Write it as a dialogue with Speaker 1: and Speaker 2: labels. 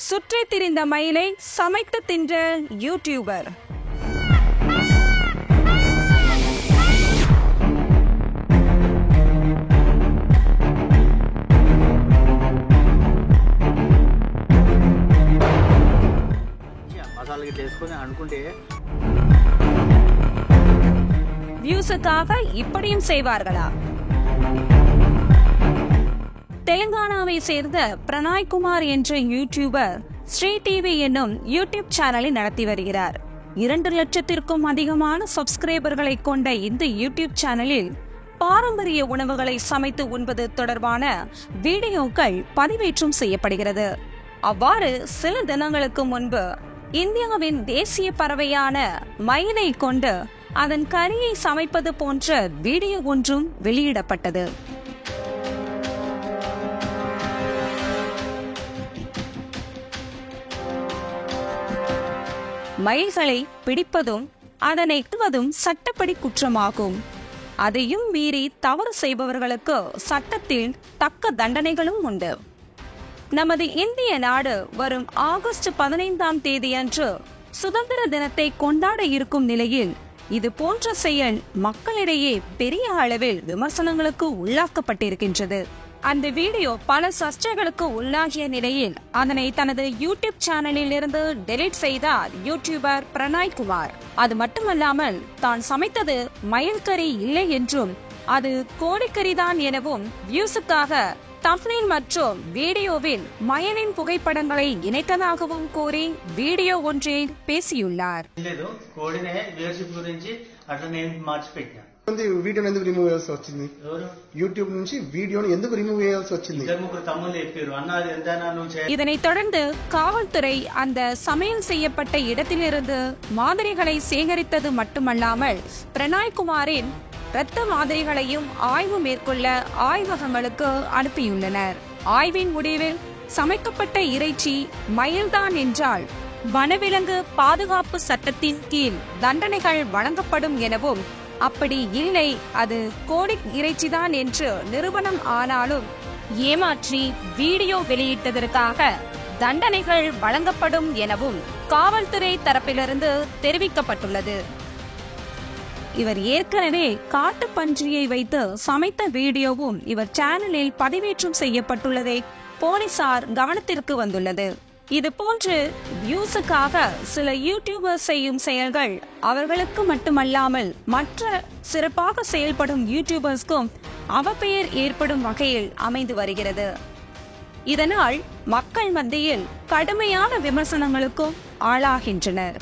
Speaker 1: சுற்றித் திரிந்த மயிலை சமைத்து தின்ற யூடியூபர். வியூஸுக்காக இப்படியும் செய்வார்களா? தெலுங்கானாவை சேர்ந்த பிரணாய்குமார் என்ற யூடியூபர் ஸ்ரீ டிவி என்னும் யூடியூப் சேனலை நடத்தி வருகிறார். 2 லட்சத்திற்கும் அதிகமான சப்ஸ்கிரைபர்களை கொண்ட இந்த யூடியூப் சேனலில் பாரம்பரிய உணவுகளை சமைத்து உண்பது தொடர்பான வீடியோக்கள் பதிவேற்றம் செய்யப்படுகிறது. அவ்வாறு சில தினங்களுக்கு முன்பு இந்தியாவின் தேசிய பறவையான மயிலை கொண்டு அதன் கறியை சமைப்பது போன்ற வீடியோ ஒன்றும் வெளியிடப்பட்டது. மயில்களை பிடிப்பதும் அதனை வெட்டுவதும் சட்டப்படி குற்றமாகும். அதையும் மீறி தவறு செய்பவர்களுக்கு சட்டத்தில் தக்க தண்டனைகளும் உண்டு. நமது இந்திய நாடு வரும் ஆகஸ்ட் 15ஆம் தேதியன்று சுதந்திர தினத்தை கொண்டாட இருக்கும் நிலையில் இது போன்ற செயல் மக்களிடையே பெரிய அளவில் விமர்சனங்களுக்கு உள்ளாக்கப்பட்டிருக்கின்றது. அந்த வீடியோ பல சர்ச்சைகளுக்கு உள்ளாகிய நிலையில் அதனை தனது யூடியூப் சேனலில் இருந்து டெலீட் செய்தார் யூடியூபர் பிரணாய்குமார். அது மட்டுமல்லாமல் தான் சமைத்தது மயில் கறி இல்லை என்றும் அது கோழிக்கறிதான் எனவும் வியூஸுக்காக தம்ப்நெயில் மற்றும் வீடியோவில் மயிலின் புகைப்படங்களை இணைத்ததாகவும் கூறி வீடியோ ஒன்றில் பேசியுள்ளார்.
Speaker 2: వీడియోని ఎందుకు రిమూవ్ చేయాల్సి వచ్చింది? యూట్యూబ్ నుంచి వీడియోని ఎందుకు రిమూవ్ చేయాల్సి వచ్చింది?
Speaker 1: இதனைத் தொடர்ந்து காவல்துறை அந்த சமையல் செய்யப்பட்ட இடத்திலிருந்து மாதிரிகளை சேகரித்தது மட்டுமல்லாமல் பிரணாய்குமாரின் இரத்த மாதிரிகளையும் ஆய்வு மேற்கொள்ள ஆய்வகங்களுக்கு அனுப்பியுள்ளனர். ஆய்வின் முடிவில் சமைக்கப்பட்ட இறைச்சி மயில்தான் என்றால் வனவிலங்கு பாதுகாப்பு சட்டத்தின் கீழ் தண்டனைகள் வழங்கப்படும் எனவும், அப்படி இல்லை அது கோழி இறைச்சிதான் என்று நிரூபணம் ஆனாலும் ஏமாற்றி வீடியோ வெளியிட்டதற்காக தண்டனைகள் வழங்கப்படும் எனவும் காவல்துறை தரப்பிலிருந்து தெரிவிக்கப்பட்டுள்ளது. இவர் ஏற்கனவே காட்டு பன்றியை வைத்து சமைத்த வீடியோவும் இவர் சேனலில் பதிவேற்றம் செய்யப்பட்டுள்ளதை போலீசார் கவனத்திற்கு வந்துள்ளது. இது போன்று வியூஸுக்காக சில யூடியூபர் செய்யும் செயல்கள் அவர்களுக்கு மட்டுமல்லாமல் மற்ற சிறப்பாக செயல்படும் யூடியூபர்ஸ்க்கும் அவப்பெயர் ஏற்படும் வகையில் அமைந்து வருகிறது. இதனால் மக்கள் மத்தியில் கடுமையான விமர்சனங்களுக்கும் ஆளாகின்றனர்.